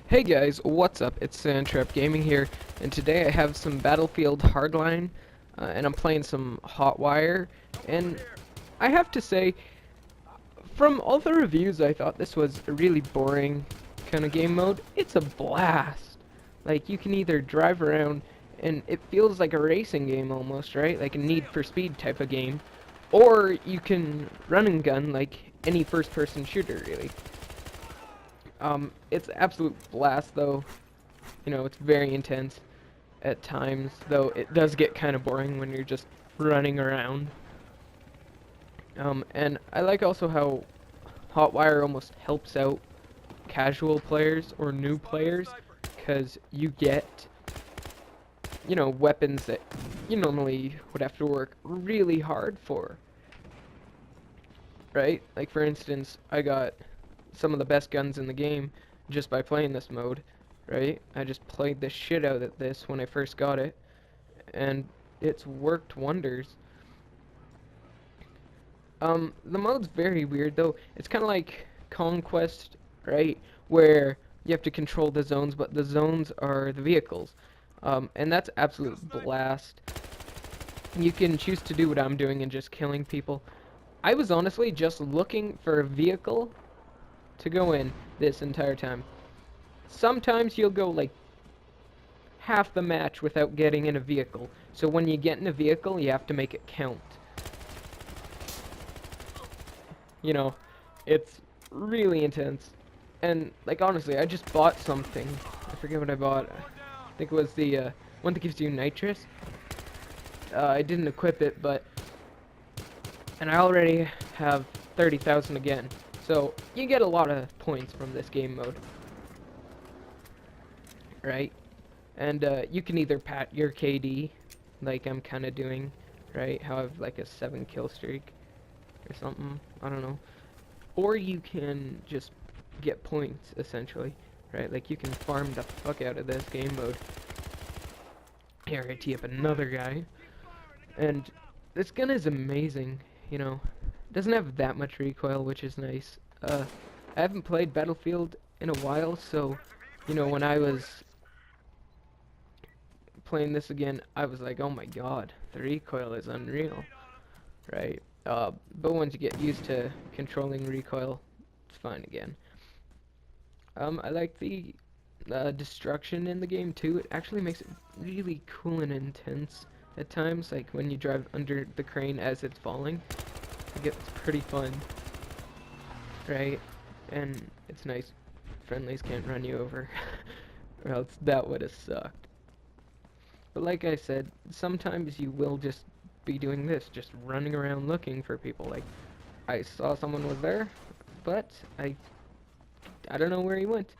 Hey guys, what's up? It's Sandtrap Gaming here, and today I have some Battlefield Hardline, and I'm playing some Hotwire, and I have to say, from all the reviews, I thought this was a really boring kind of game mode. It's a blast! Like, you can either drive around, and it feels like a racing game almost, right? Like a Need for Speed type of game. Or you can run and gun like any first-person shooter, really. It's absolute blast though. You know, it's very intense at times, though it does get kind of boring when you're just running around. And I like also how Hotwire almost helps out casual players or new players, because you get, you know, weapons that you normally would have to work really hard for, right? Like for instance, I got some of the best guns in the game just by playing this mode, right? I just played the shit out of this when I first got it, and it's worked wonders. The mode's very weird though. It's kind of like Conquest, right? Where you have to control the zones, but the zones are the vehicles. And that's absolute blast. You can choose to do what I'm doing and just killing people. I was honestly just looking for a vehicle to go in this entire time. Sometimes you'll go like half the match without getting in a vehicle. So when you get in a vehicle, you have to make it count. You know, it's really intense. And like honestly, I just bought something. I forget what I bought. I think it was the one that gives you nitrous. I didn't equip it, but and I already have 30,000 again. So you get a lot of points from this game mode, right? And you can either pat your KD, like I'm kind of doing, right? How I have like a 7 kill streak or something. I don't know. Or you can just get points, essentially, right? Like you can farm the fuck out of this game mode. Here, I tee up another guy. And this gun is amazing, you know. It doesn't have that much recoil, which is nice. I haven't played Battlefield in a while, so, you know, when I was playing this again, I was like, oh my god, the recoil is unreal, right? But once you get used to controlling recoil, it's fine again. I like the destruction in the game too. It actually makes it really cool and intense at times, like when you drive under the crane as it's falling. It gets pretty fun, right? And it's nice. Friendlies can't run you over, or else that would have sucked. But like I said, sometimes you will just be doing this, just running around looking for people. Like, I saw someone was there, but I don't know where he went.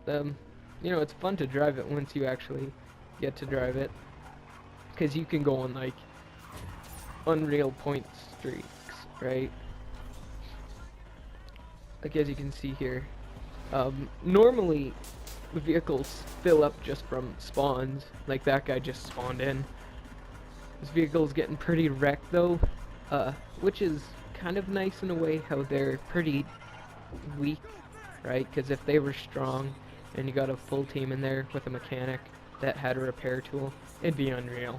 You know, it's fun to drive it once you actually get to drive it, because you can go on like unreal point streaks, right? Like as you can see here, normally vehicles fill up just from spawns, like that guy just spawned in. This vehicle's getting pretty wrecked though, which is kind of nice in a way, how they're pretty weak, right? Because if they were strong and you got a full team in there with a mechanic that had a repair tool, it'd be unreal.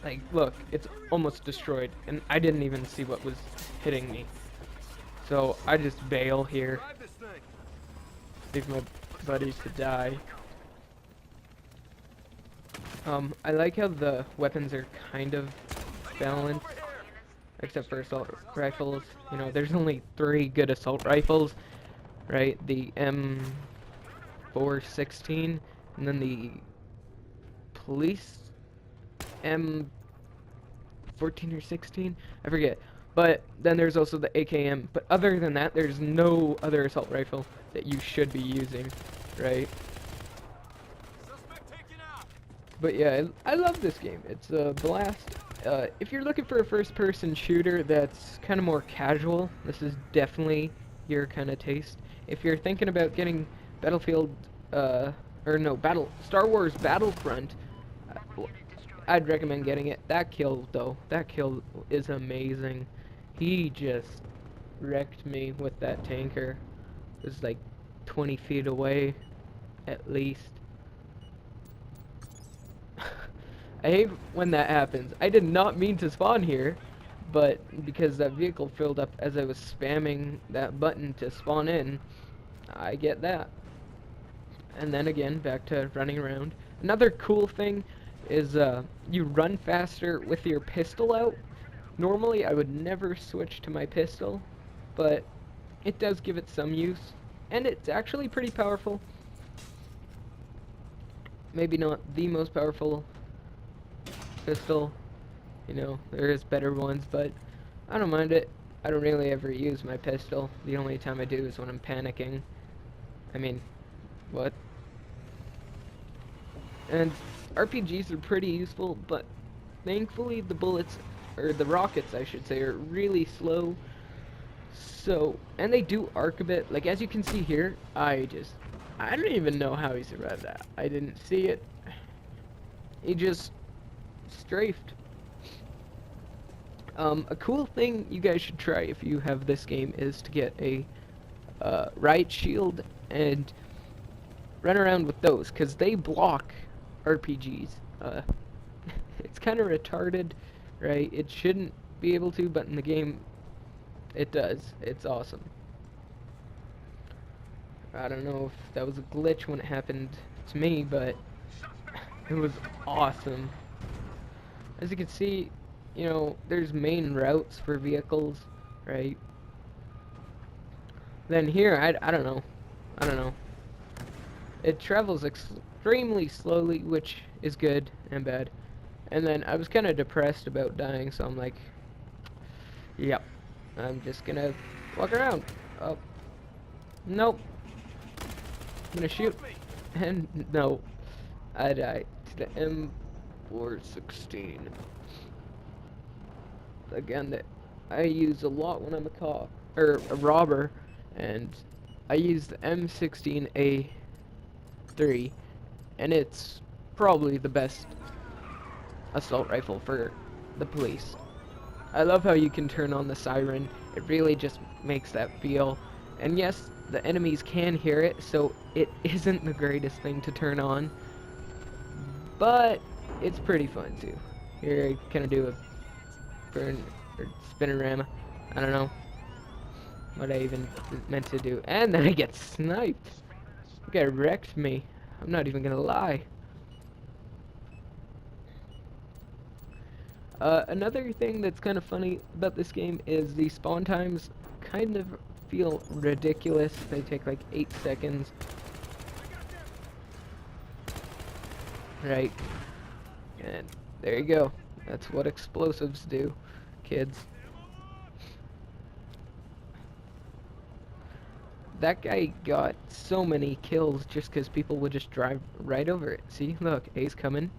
Like, look, it's almost destroyed, and I didn't even see what was hitting me. So I just bail here, leave my buddy to die. I like how the weapons are kind of balanced, except for assault rifles. You know, there's only 3 good assault rifles, right? The M416, and then the police M14 or 16, I forget. But then there's also the AKM. But other than that, there's no other assault rifle that you should be using, right? But yeah, I love this game. It's a blast. If you're looking for a first-person shooter that's kind of more casual, this is definitely your kind of taste. If you're thinking about getting Battlefield, or no, Star Wars Battlefront, I'd recommend getting it. That kill, though, that kill is amazing. He just wrecked me with that tanker. It was like 20 feet away, at least. I hate when that happens. I did not mean to spawn here, but because that vehicle filled up as I was spamming that button to spawn in, I get that. And then again, back to running around. Another cool thing is you run faster with your pistol out. Normally, I would never switch to my pistol, but it does give it some use, and it's actually pretty powerful. Maybe not the most powerful pistol, you know, there is better ones, but I don't mind it. I don't really ever use my pistol. The only time I do is when I'm panicking. I mean, what? And RPGs are pretty useful, but thankfully the bullets, or the rockets I should say, are really slow. So, and they do arc a bit. Like, as you can see here, I don't even know how he survived that. I didn't see it. He just strafed. A cool thing you guys should try if you have this game is to get a riot shield and run around with those, because they block RPGs. It's kind of retarded, right? It shouldn't be able to, but in the game, it does. It's awesome. I don't know if that was a glitch when it happened to me, but it was awesome. As you can see, you know, there's main routes for vehicles, right? Then here, I don't know. I don't know. It travels extremely slowly, which is good and bad. And then I was kind of depressed about dying, so I'm like, yep, I'm just gonna walk around. Oh, nope. I'm gonna shoot. And no, I died to the M416. Again, that I use a lot when I'm a cop or a robber, and I use the M16A3, and it's probably the best assault rifle for the police. I love how you can turn on the siren. It really just makes that feel. And yes, the enemies can hear it, so it isn't the greatest thing to turn on, but it's pretty fun too. Here I kind of do a burn or spinorama. I don't know what I even meant to do. And then I get sniped. The guy wrecked me. I'm not even gonna lie. Another thing that's kind of funny about this game is the spawn times kind of feel ridiculous. They take like 8 seconds. Right. And there you go. That's what explosives do, kids. That guy got so many kills just because people would just drive right over it. See, look, A's coming,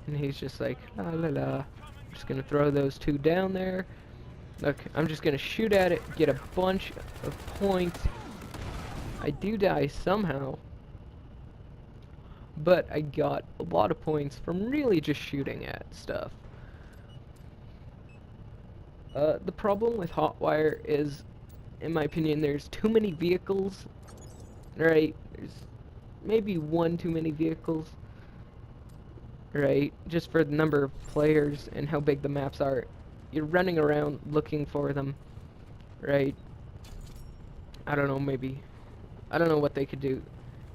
and he's just like, la la la. I'm just gonna throw those two down there. Look, I'm just gonna shoot at it, get a bunch of points. I do die somehow, but I got a lot of points from really just shooting at stuff. The problem with Hotwire is, in my opinion, there's too many vehicles, right? There's maybe one too many vehicles, right? Just for the number of players and how big the maps are. You're running around looking for them, right? I don't know, maybe. I don't know what they could do.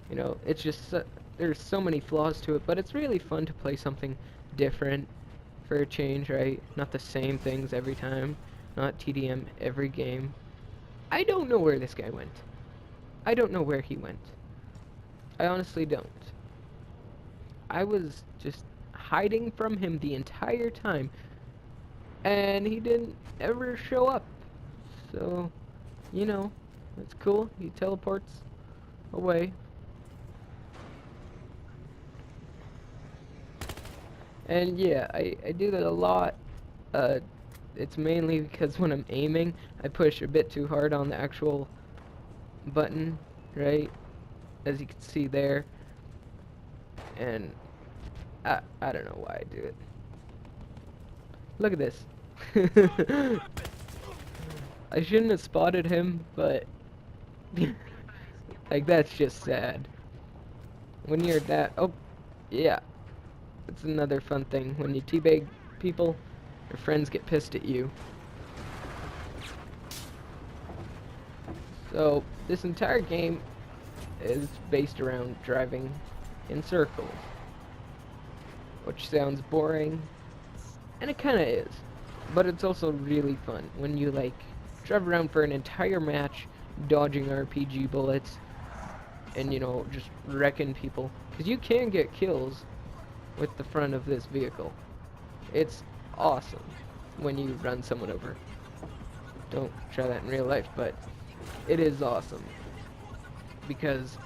You know, it's just, there's so many flaws to it, but it's really fun to play something different for a change, right? Not the same things every time. Not TDM every game. I don't know where this guy went. I don't know where he went. I honestly don't. I was just hiding from him the entire time, and he didn't ever show up. So, you know, that's cool. He teleports away. And yeah, I do that a lot. It's mainly because when I'm aiming, I push a bit too hard on the actual button, right? As you can see there. And I don't know why I do it. Look at this. I shouldn't have spotted him, but Like, that's just sad. When you're that... Oh, yeah. It's another fun thing. When you teabag people, your friends get pissed at you. So, this entire game is based around driving in circles. Which sounds boring, and it kinda is. But it's also really fun when you, like, drive around for an entire match, dodging RPG bullets, and, you know, just wrecking people. Because you can get kills with the front of this vehicle. It's awesome when you run someone over. Don't try that in real life, but it is awesome. Because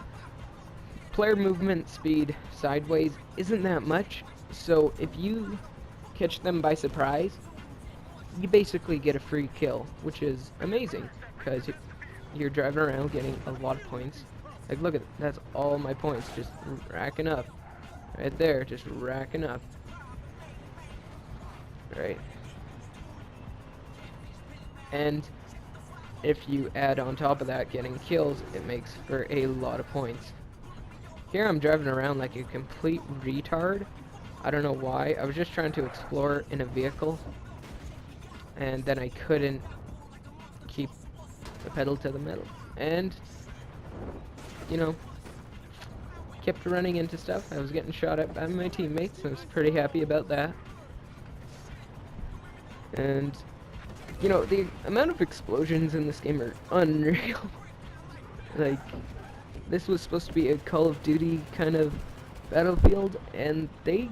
player movement speed sideways isn't that much, so if you catch them by surprise, you basically get a free kill, which is amazing, because you're driving around getting a lot of points. Like, look at that's all my points, just racking up. Right there, just racking up. Right. And if you add on top of that getting kills, it makes for a lot of points. Here I'm driving around like a complete retard. I don't know why. I was just trying to explore in a vehicle, and then I couldn't keep the pedal to the metal. And, you know, kept running into stuff. I was getting shot at by my teammates. I was pretty happy about that. And, you know, the amount of explosions in this game are unreal. Like, this was supposed to be a Call of Duty kind of battlefield, and they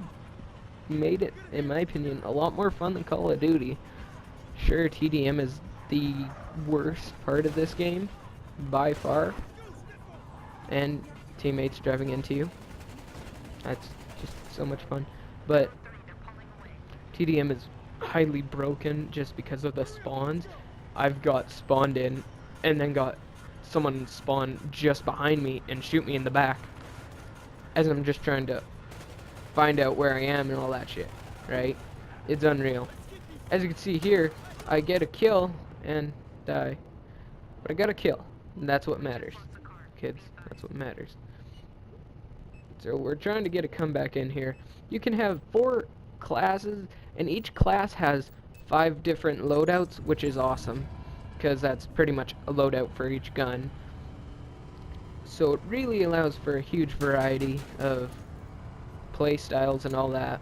made it, in my opinion, a lot more fun than Call of Duty. Sure, TDM is the worst part of this game, by far. And teammates driving into you. That's just so much fun. But TDM is highly broken just because of the spawns. I've got spawned in and then got someone spawn just behind me and shoot me in the back as I'm just trying to find out where I am and all that shit, right? It's unreal. As you can see here, I get a kill and die. But I got a kill, and that's what matters. Kids, that's what matters. So we're trying to get a comeback in here. You can have 4 classes, and each class has 5 different loadouts, which is awesome, because that's pretty much a loadout for each gun. So it really allows for a huge variety of play styles and all that.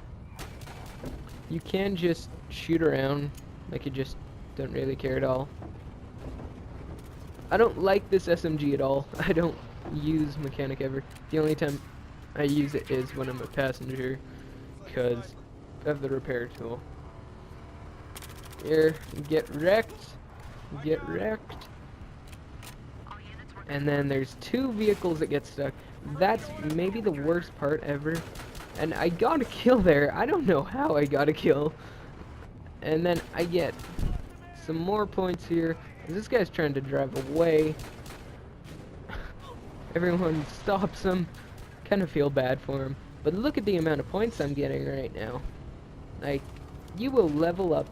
You can just shoot around like you just don't really care at all. I don't like this SMG at all. I don't use mechanic ever. The only time I use it is when I'm a passenger, because I have the repair tool. Here, get wrecked. Get wrecked. And then there's 2 vehicles that get stuck. That's maybe the worst part ever. And I got a kill there. I don't know how I got a kill. And then I get some more points here. This guy's trying to drive away. Everyone stops him. Kind of feel bad for him. But look at the amount of points I'm getting right now. Like, you will level up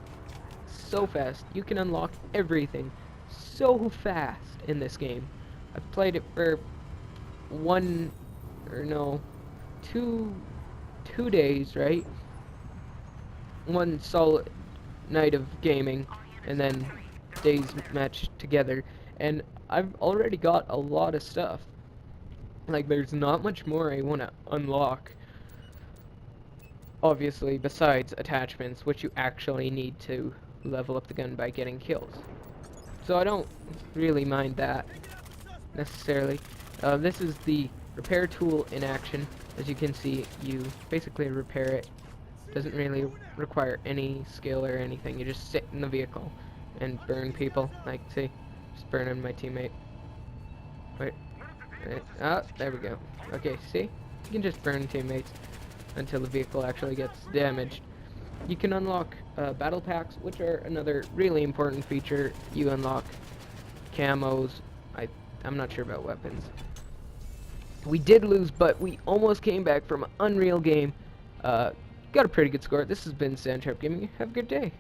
so fast. You can unlock everything so fast in this game. I've played it for 2 days, right? One solid night of gaming, and then days matched together, and I've already got a lot of stuff. Like, there's not much more I want to unlock, obviously, besides attachments, which you actually need to level up the gun by getting kills. So I don't really mind that necessarily. This is the repair tool in action. As you can see, you basically repair it. Doesn't really require any skill or anything. You just sit in the vehicle and burn people. Like, see, just burning my teammate. Wait, ah, there we go. Okay, see, you can just burn teammates until the vehicle actually gets damaged. You can unlock battle packs, which are another really important feature. You unlock camos. I'm not sure about weapons. We did lose, but we almost came back from an unreal game. Got a pretty good score. This has been Sandtrap Gaming. Have a good day.